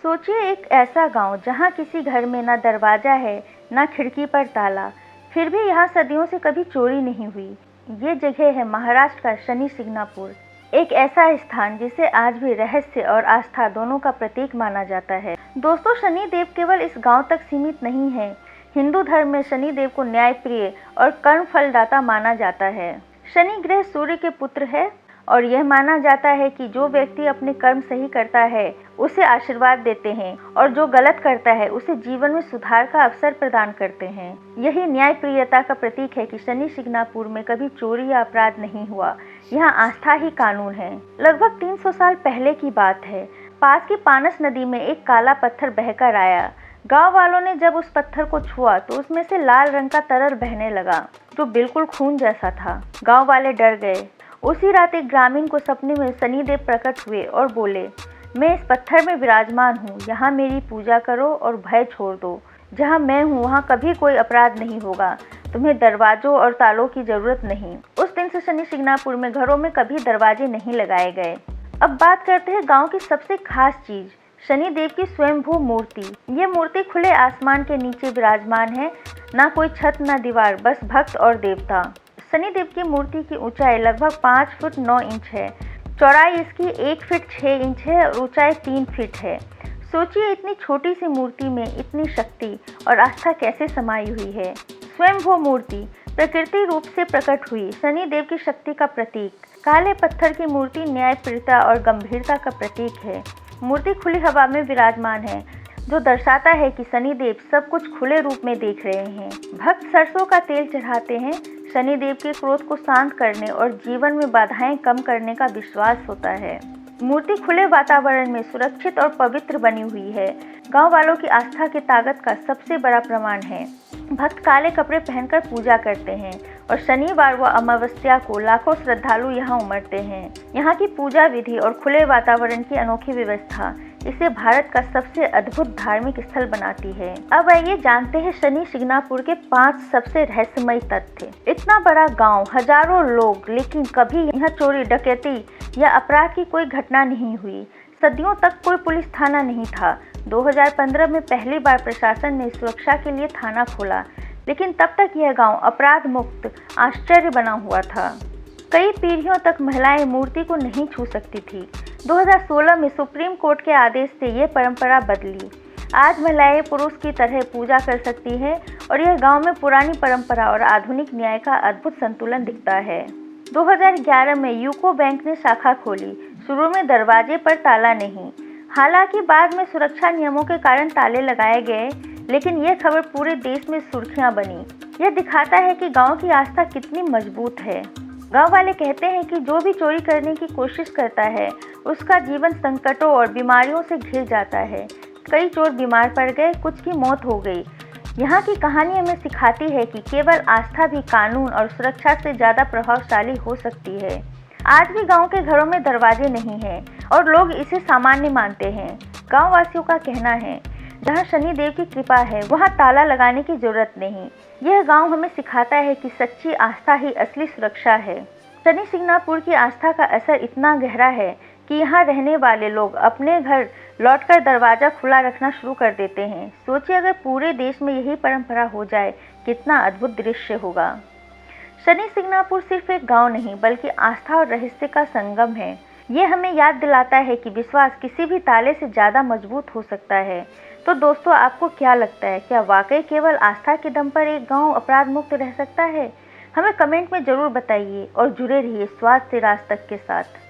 सोचिए एक ऐसा गांव जहां किसी घर में ना दरवाजा है ना खिड़की पर ताला, फिर भी यहाँ सदियों से कभी चोरी नहीं हुई। ये जगह है महाराष्ट्र का शनि सिंगनापुर, एक ऐसा स्थान जिसे आज भी रहस्य और आस्था दोनों का प्रतीक माना जाता है। दोस्तों, शनि देव केवल इस गांव तक सीमित नहीं है। हिंदू धर्म में शनि देव को न्यायप्रिय और कर्म फलदाता माना जाता है। शनि ग्रह सूर्य के पुत्र है और यह माना जाता है कि जो व्यक्ति अपने कर्म सही करता है उसे आशीर्वाद देते हैं और जो गलत करता है उसे जीवन में सुधार का अवसर प्रदान करते हैं। यही न्यायप्रियता का प्रतीक है कि शनि सिंगनापुर में कभी चोरी या अपराध नहीं हुआ। यहाँ आस्था ही कानून है। लगभग 300 साल पहले की बात है। पास की पानस नदी में एक काला पत्थर बहकर आया। गांव वालों ने जब उस पत्थर को छुआ तो उसमें से लाल रंग का तरल बहने लगा जो बिल्कुल खून जैसा था। गांव वाले डर गए। उसी रात एक ग्रामीण को सपने में शनिदेव प्रकट हुए और बोले, मैं इस पत्थर में विराजमान हूँ, यहाँ मेरी पूजा करो और भय छोड़ दो। जहाँ मैं हूँ वहाँ कभी कोई अपराध नहीं होगा। तुम्हें दरवाजों और तालों की जरूरत नहीं। उस दिन से शनि सिंगनापुर में घरों में कभी दरवाजे नहीं लगाए गए। अब बात करते हैं गांव की सबसे खास चीज, शनि देव की स्वयंभू मूर्ति। ये मूर्ति खुले आसमान के नीचे विराजमान है, ना कोई छत ना दीवार, बस भक्त और देवता। शनि देव की मूर्ति की ऊंचाई लगभग 5 फुट 9 इंच है। चौड़ाई इसकी 1 फीट 6 इंच है और ऊंचाई 3 फीट है। सोचिए इतनी छोटी सी मूर्ति में इतनी शक्ति और आस्था कैसे समाई हुई है। स्वयंभू मूर्ति प्रकृति रूप से प्रकट हुई, शनि देव की शक्ति का प्रतीक। काले पत्थर की मूर्ति न्यायप्रियता और गंभीरता का प्रतीक है। मूर्ति खुली हवा में विराजमान है जो दर्शाता है कि शनि देव सब कुछ खुले रूप में देख रहे हैं। भक्त सरसों का तेल चढ़ाते हैं। शनि देव के क्रोध को शांत करने और जीवन में बाधाएं कम करने का विश्वास होता है। मूर्ति खुले वातावरण में सुरक्षित और पवित्र बनी हुई है। गांव वालों की आस्था की ताकत का सबसे बड़ा प्रमाण है। भक्त काले कपड़े पहनकर पूजा करते हैं और शनिवार व अमावस्या को लाखों श्रद्धालु यहाँ उमड़ते हैं। यहाँ की पूजा विधि और खुले वातावरण की अनोखी व्यवस्था इसे भारत का सबसे अद्भुत धार्मिक स्थल बनाती है। अब आइए जानते हैं शनि सिंगनापुर के 5 सबसे रहस्यमय तथ्य। इतना बड़ा गांव, हजारों लोग, लेकिन कभी यहाँ चोरी, डकैती या अपराध की कोई घटना नहीं हुई। सदियों तक कोई पुलिस थाना नहीं था। 2015 में पहली बार प्रशासन ने सुरक्षा के लिए थाना खोला, लेकिन तब तक यह गांव अपराध मुक्त आश्चर्य बना हुआ था। कई पीढ़ियों तक महिलाएं मूर्ति को नहीं छू सकती थी। 2016 में सुप्रीम कोर्ट के आदेश से ये परंपरा बदली। आज महिलाएं पुरुष की तरह पूजा कर सकती हैं और यह गांव में पुरानी परंपरा और आधुनिक न्याय का अद्भुत संतुलन दिखता है। 2011 में यूको बैंक ने शाखा खोली। शुरू में दरवाजे पर ताला नहीं, हालांकि बाद में सुरक्षा नियमों के कारण ताले लगाए गए, लेकिन यह खबर पूरे देश में सुर्खियां बनी। यह दिखाता है कि गांव की आस्था कितनी मजबूत है। गांव वाले कहते हैं कि जो भी चोरी करने की कोशिश करता है उसका जीवन संकटों और बीमारियों से घिर जाता है। कई चोर बीमार पड़ गए, कुछ की मौत हो गई। यहाँ की कहानी हमें सिखाती है कि केवल आस्था भी कानून और सुरक्षा से ज़्यादा प्रभावशाली हो सकती है। आज भी गांव के घरों में दरवाजे नहीं हैं और लोग इसे सामान्य मानते हैं। गांव वासियों का कहना है, जहां शनि देव की कृपा है वहां ताला लगाने की जरूरत नहीं। यह गांव हमें सिखाता है कि सच्ची आस्था ही असली सुरक्षा है। शनि सिंगनापुर की आस्था का असर इतना गहरा है कि यहाँ रहने वाले लोग अपने घर लौटकर दरवाजा खुला रखना शुरू कर देते हैं। सोचिए अगर पूरे देश में यही परंपरा हो जाए, कितना अद्भुत दृश्य होगा। शनि सिंगनापुर सिर्फ एक गांव नहीं बल्कि आस्था और रहस्य का संगम है। ये हमें याद दिलाता है कि विश्वास किसी भी ताले से ज़्यादा मजबूत हो सकता है। तो दोस्तों, आपको क्या लगता है, क्या वाकई केवल आस्था के दम पर एक गांव अपराध मुक्त रह सकता है? हमें कमेंट में ज़रूर बताइए और जुड़े रहिए स्वाद से राज तक के साथ।